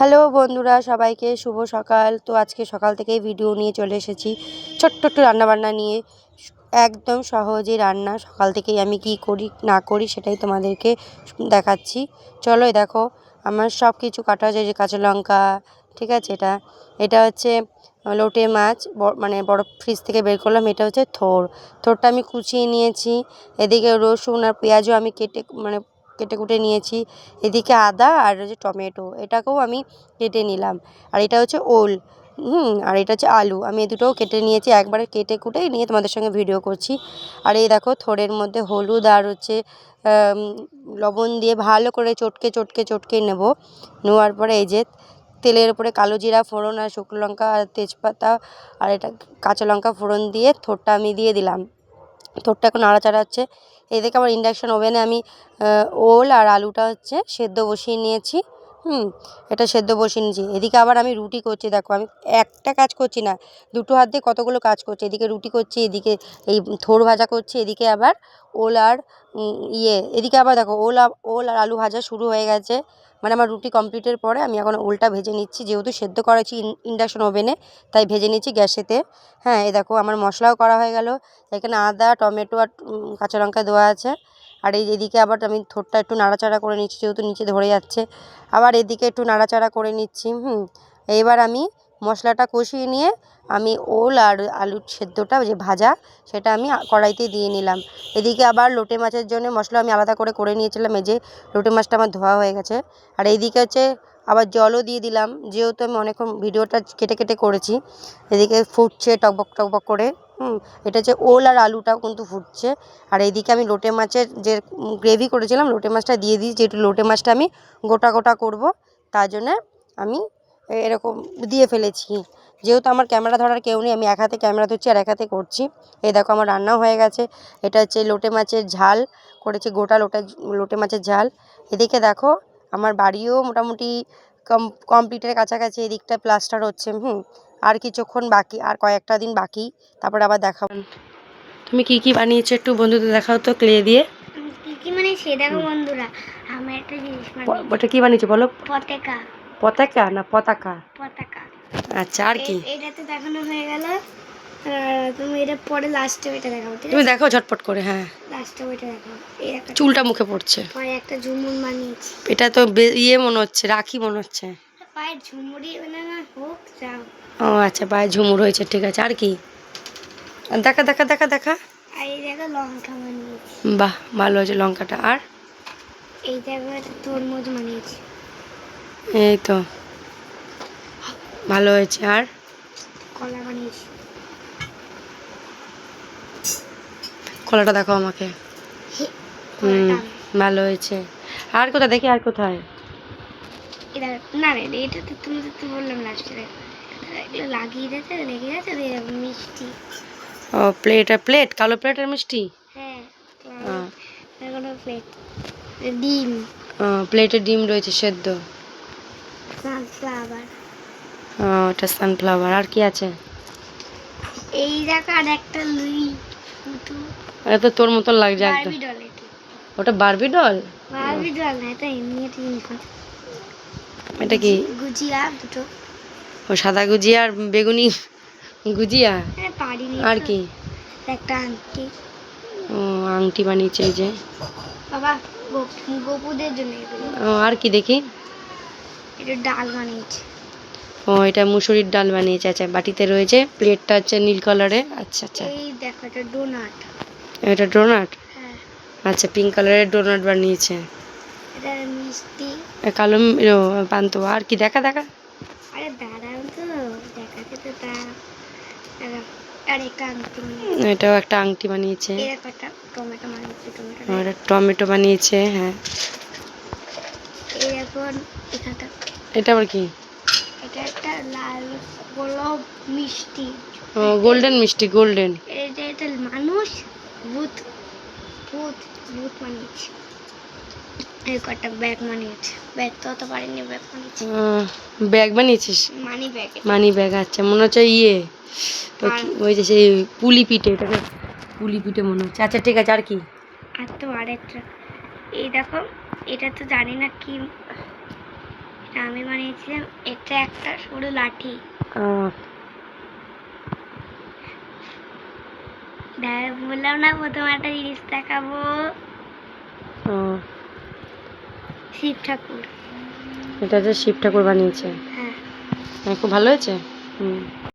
Hello বন্ধুরা, সবাইকে শুভ সকাল। তো আজকে সকাল থেকেই ভিডিও নিয়ে চলে এসেছি ছোট্ট একটু রান্নাবান্না নিয়ে। একদম সহজে রান্না, সকাল থেকেই আমি কি করি না করি সেটাই তোমাদেরকে দেখাচ্ছি। চলো, দেখো আমার সব কিছু কাটা হয়েছে, যে কাঁচা লঙ্কা, ঠিক আছে। এটা হচ্ছে লোটে মাছ, মানে বড় ফ্রিজ থেকে বের করলাম। এটা হচ্ছে থোড়টা আমি কুচিয়ে নিয়েছি। এদিকে রসুন আর পেঁয়াজও আমি কেটে কুটে নিয়েছি। এদিকে আদা আর হচ্ছে টমেটো, এটাকেও আমি কেটে নিলাম। আর এটা হচ্ছে ওল, আর এটা হচ্ছে আলু, আমি এই দুটোও কেটে নিয়েছি। একবারে কেটে কুটেই নিয়ে তোমাদের সঙ্গে ভিডিও করছি। আর এই দেখো, থোড়ের মধ্যে হলুদ আর হচ্ছে লবণ দিয়ে ভালো করে চটকে নেওয়ার পরে এই যে তেলের উপরে কালো জিরা ফোড়ন আর শুকনো লঙ্কা আর তেজপাতা আর এটা কাঁচা লঙ্কা ফোড়ন দিয়ে থোড়টা আমি দিয়ে দিলাম। থোড়টা এখন নাড়াচাড়া হচ্ছে। এদিকে আমার ইন্ডাকশান ওভেনে আমি ওল আর আলুটা হচ্ছে সেদ্ধ বসিয়ে নিয়েছি। এটা সেদ্ধ বসিয়ে নিয়েছি। এদিকে আবার আমি রুটি করছি। দেখো, আমি একটা কাজ করছি না, দুটো হাত দিয়ে কতগুলো কাজ করছি। এদিকে রুটি করছি, এদিকে এই থোড় ভাজা করছি, এদিকে আবার ওল আর এদিকে আবার দেখো ওল আর আলু ভাজা শুরু হয়ে গেছে। মানে আমার রুটি কমপ্লিটের পরে আমি এখন ওলটা ভেজে নিচ্ছি, যেহেতু সেদ্ধ করেছি ইন্ডাকশন ওভেনে, তাই ভেজে নিচ্ছি গ্যাসেতে। হ্যাঁ, এই দেখো আমার মশলাও করা হয়ে গেল। এখানে আদা টমেটো আর কাঁচা লঙ্কা দেওয়া আছে। আর এদিকে আবার আমি থোড়টা একটু নাড়াচাড়া করে নিচ্ছি, যেহেতু নিচে ধরে যাচ্ছে। আবার এদিকে একটু নাড়াচাড়া করে নিচ্ছি। এইবার আমি মশলাটা কষিয়ে নিয়ে আমি ওল আর আলুর সেদ্ধটা যে ভাজা, সেটা আমি কড়াইতে দিয়ে নিলাম। এদিকে আবার লোটে মাছের জন্য মশলা আমি আলাদা করে নিয়েছিলাম। এই যে লোটে মাছটা আমার ধোয়া হয়ে গেছে। আর এইদিকে হচ্ছে আবার জলও দিয়ে দিলাম, যেহেতু আমি অনেকক্ষণ ভিডিওটা কেটে করেছি। এদিকে ফুটছে টকবক করে। এটা হচ্ছে ওল আর আলুটাও কিন্তু ফুটছে। আর এইদিকে আমি লোটে মাছের যে গ্রেভি করেছিলাম, লোটে মাছটা দিয়ে দিই, যেহেতু লোটে মাছটা আমি গোটা করব, তার জন্যে আমি এরকম দিয়ে ফেলেছি। যেহেতু আমার ক্যামেরা ধরার কেউ নেই, আমি এক হাতে ক্যামেরা ধরছি আর এক হাতে করছি। এই দেখো আমার রান্নাও হয়ে গেছে। এটা হচ্ছে লোটে মাছের ঝাল করেছি, গোটা লোটে মাছের ঝাল। এদিকে দেখো আমার বাড়িও মোটামুটি কমপ্লিটের কাছাকাছি। এদিকটা প্লাস্টার হচ্ছে। আর কিছুক্ষণ বাকি, আর কয়েকটা দিন বাকি, তারপর আবার দেখাবো। তুমি কি বানিয়েছো একটু বন্ধুদের দেখাও তো, ক্লে দিয়ে কি বানিয়েছি দেখো বন্ধুরা। আমি একটা জিনিস বানিয়েছি। ওটা কি বানিয়েছো বলো? পতাকা। পতাকা না পতাকা? পতাকা। আচ্ছা, আর কি? এটাতে দেখানো হয়ে গেল। তুমি এটা পরে লাস্টে ওইটা দেখাবো, ঠিক আছে? তুমি দেখো ঝটপট করে। হ্যাঁ, লাস্টে ওইটা দেখাবো। এই একটা চুলটা মুখে পড়ছে। পায়ে একটা ঝুমুর বানিয়েছি। এটা তো মনে হচ্ছে, রাখি মনে হচ্ছে। পায়ের ঝুমুরই বানানো হোক যাও। ও আচ্ছা, পায়ে ঝুমুর হয়েছে, ঠিক আছে। আর কি? দেখা। আর এই দেখো লঙ্কা বানিয়েছি। বাহ, ভালো হয়েছে লঙ্কাটা। আর এই দেখো একটা তরমুজ বানিয়েছি। এই তো ভালো হয়েছে। আর কলা বানিয়েছি। কলাটা দেখো আমাকে। ভালো হয়েছে। আর কোথায় দেখি, আর কোথায়? না রে, এটা তো তুমি তো বললাম লাস্টে এগুলো লাগিয়ে দিয়েছে, লেগে গেছে মিষ্টি। ও প্লেট, কালো প্লেটের মিষ্টি। হ্যাঁ, প্লেট ডিম। প্লেটে ডিম রয়েছে সেদ্ধ। সানফ্লাওয়ার। ওটা সানফ্লাওয়ার। আর কি আছে? এই দেখো আর একটা লুই ফুটু। এটা তো তোর মতন লাগছে একদম। বারবি ডল এটা। ওটা বারবি ডল? বারবি ডল না, এটা এমনি একটা জিনিস। এটা কি? গুজিয়া দুটো। ও সাদা গুজিয়া আর বেগুনি গুজিয়া। পারিনি। আর কি? একটা আংটি। ও আংটি বানিয়েছে এই যে বাবা, গোপুদের জন্য এগুলো। আর কি দেখি? এটা ডাল বানিয়েছে। ও এটা মুসুরির ডাল বানিয়েছে। আচ্ছা, বাটিতে রয়েছে। প্লেটটা হচ্ছে নীল কালারের। আচ্ছা। এই দেখো এটা ডোনাট। এটা ডোনাট? হ্যাঁ। আচ্ছা, পিঙ্ক কালারের ডোনাট বানিয়েছে। এটা মিষ্টি। কালো পান্তুয়া। আর কি? দেখা। আরে দাঁড়াও তো, দেখাতে তো আর একটা আংটি। এটাও একটা আংটি বানিয়েছে। একটা টমেটো বানিয়েছে। এটা টমেটো বানিয়েছে। হ্যাঁ, এখন এখানটা। এটা আবার কি? এটা একটা লাল গোলাপ মিষ্টি। ও গোল্ডেন মিষ্টি, গোল্ডেন। এটা মানুষ ভূত বানিয়েছে। এই কটা ব্যাগ বানিয়েছে। ব্যাগ তো পারিনি, ব্যাগ বানিয়েছে। ব্যাগ বানিয়েছিস? Money bag. আচ্ছা, মনে হচ্ছে ওই যে সেই পুলি পিঠে, এটাকে পুলি পিঠে মনে হচ্ছে। আচ্ছা, ঠিক আছে। আর কি? আর তো আরেকটা এই দেখো, এটা তো জানি না কি, আমি বানিয়েছিলাম এটা একটা সরু লাঠি। বললাম না প্রথম একটা জিনিস দেখাবো, শিব ঠাকুর। এটা যে শিব ঠাকুর বানিয়েছে, হ্যাঁ খুব ভালো হয়েছে। হুম।